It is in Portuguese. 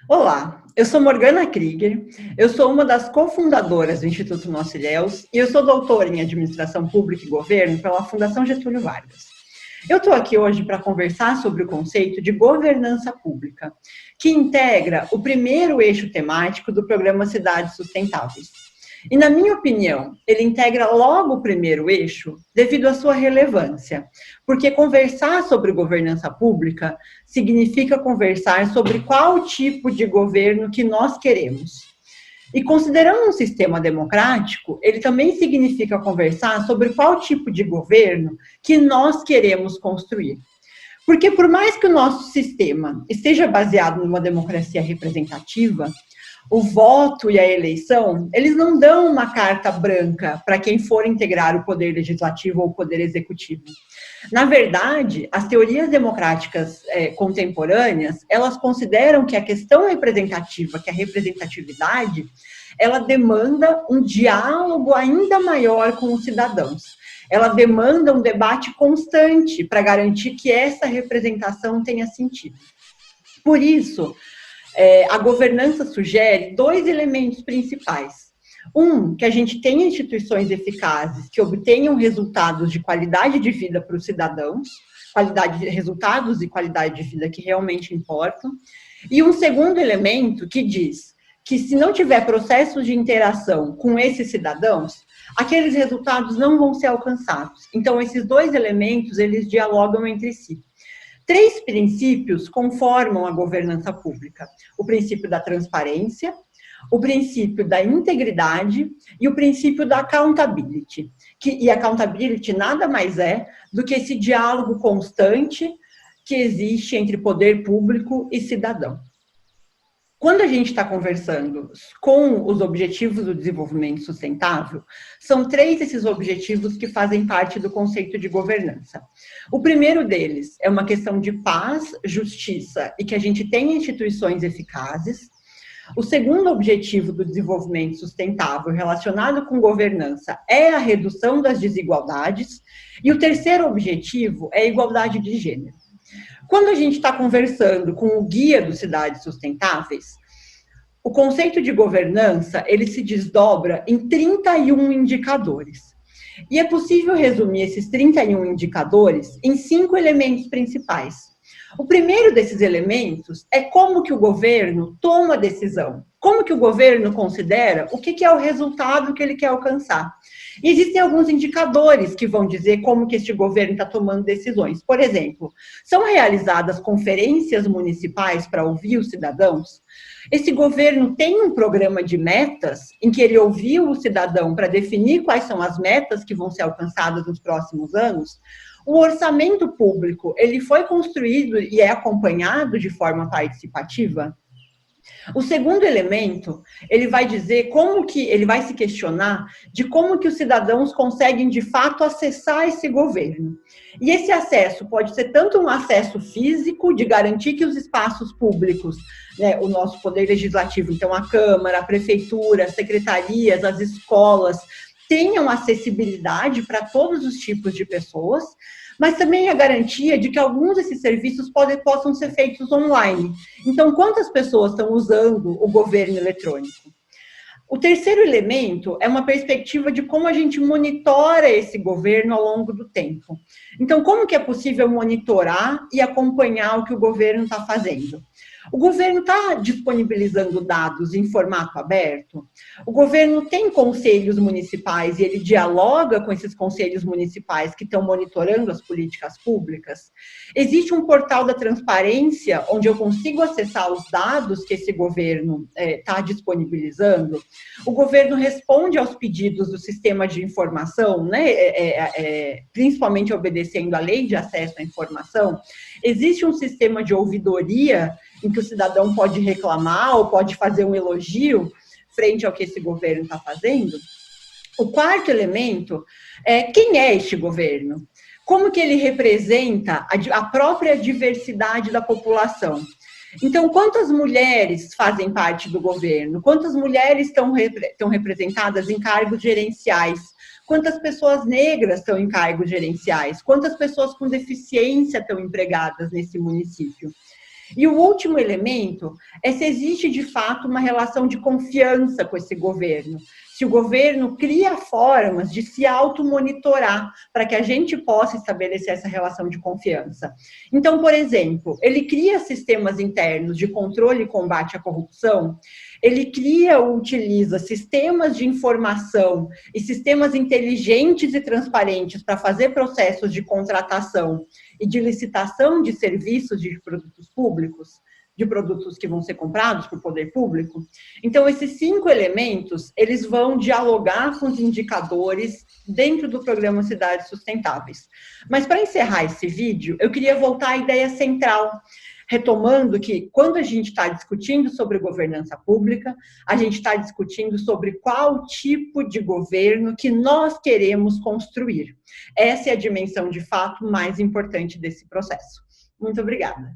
Olá, eu sou Morgana Krieger, eu sou uma das cofundadoras do Instituto Nós Ilhéus e eu sou doutora em Administração Pública e Governo pela Fundação Getúlio Vargas. Eu estou aqui hoje para conversar sobre o conceito de governança pública, que integra o primeiro eixo temático do programa Cidades Sustentáveis. E, na minha opinião, ele integra logo o primeiro eixo devido à sua relevância, porque conversar sobre governança pública significa conversar sobre qual tipo de governo que nós queremos. E considerando um sistema democrático, ele também significa conversar sobre qual tipo de governo que nós queremos construir. Porque por mais que o nosso sistema esteja baseado numa democracia representativa, o voto e a eleição, eles não dão uma carta branca para quem for integrar o poder legislativo ou o poder executivo. Na verdade, as teorias democráticas contemporâneas, elas consideram que a questão representativa, que a representatividade, ela demanda um diálogo ainda maior com os cidadãos. Ela demanda um debate constante para garantir que essa representação tenha sentido. Por isso, a governança sugere dois elementos principais. Um, que a gente tenha instituições eficazes que obtenham resultados de qualidade de vida para os cidadãos, resultados e qualidade de vida que realmente importam. E um segundo elemento que diz que se não tiver processos de interação com esses cidadãos, aqueles resultados não vão ser alcançados. Então, esses dois elementos, eles dialogam entre si. Três princípios conformam a governança pública: o princípio da transparência, o princípio da integridade e o princípio da accountability. E accountability nada mais é do que esse diálogo constante que existe entre poder público e cidadão. Quando a gente está conversando com os objetivos do desenvolvimento sustentável, são três esses objetivos que fazem parte do conceito de governança. O primeiro deles é uma questão de paz, justiça e que a gente tenha instituições eficazes. O segundo objetivo do desenvolvimento sustentável relacionado com governança é a redução das desigualdades. E o terceiro objetivo é a igualdade de gênero. Quando a gente está conversando com o Guia dos Cidades Sustentáveis, o conceito de governança, ele se desdobra em 31 indicadores. E é possível resumir esses 31 indicadores em 5 elementos principais. O primeiro desses elementos é como que o governo toma a decisão, como que o governo considera o que é o resultado que ele quer alcançar. E existem alguns indicadores que vão dizer como que este governo está tomando decisões. Por exemplo, são realizadas conferências municipais para ouvir os cidadãos? Esse governo tem um programa de metas em que ele ouviu o cidadão para definir quais são as metas que vão ser alcançadas nos próximos anos? O orçamento público, ele foi construído e é acompanhado de forma participativa? O segundo elemento, ele vai dizer como que, ele vai se questionar de como que os cidadãos conseguem de fato acessar esse governo. E esse acesso pode ser tanto um acesso físico, de garantir que os espaços públicos, né, o nosso poder legislativo, então a Câmara, a Prefeitura, as secretarias, as escolas, tenham acessibilidade para todos os tipos de pessoas, mas também a garantia de que alguns desses serviços possam ser feitos online. Então, quantas pessoas estão usando o governo eletrônico? O terceiro elemento é uma perspectiva de como a gente monitora esse governo ao longo do tempo. Então, como que é possível monitorar e acompanhar o que o governo está fazendo? O governo está disponibilizando dados em formato aberto? O governo tem conselhos municipais e ele dialoga com esses conselhos municipais que estão monitorando as políticas públicas? Existe um portal da transparência onde eu consigo acessar os dados que esse governo está disponibilizando? O governo responde aos pedidos do sistema de informação, né, principalmente obedecendo à lei de acesso à informação? Existe um sistema de ouvidoria em que o cidadão pode reclamar ou pode fazer um elogio frente ao que esse governo está fazendo? O quarto elemento é quem é este governo? Como que ele representa a própria diversidade da população? Então, quantas mulheres fazem parte do governo? Quantas mulheres estão representadas em cargos gerenciais? Quantas pessoas negras estão em cargos gerenciais? Quantas pessoas com deficiência estão empregadas nesse município? E o último elemento é se existe, de fato, uma relação de confiança com esse governo. Se o governo cria formas de se automonitorar para que a gente possa estabelecer essa relação de confiança. Então, por exemplo, ele cria sistemas internos de controle e combate à corrupção, ele cria ou utiliza sistemas de informação e sistemas inteligentes e transparentes para fazer processos de contratação e de licitação de serviços de produtos públicos, de produtos que vão ser comprados por poder público. Então, esses 5 elementos, eles vão dialogar com os indicadores dentro do programa Cidades Sustentáveis. Mas, para encerrar esse vídeo, eu queria voltar à ideia central, retomando que, quando a gente está discutindo sobre governança pública, a gente está discutindo sobre qual tipo de governo que nós queremos construir. Essa é a dimensão, de fato, mais importante desse processo. Muito obrigada.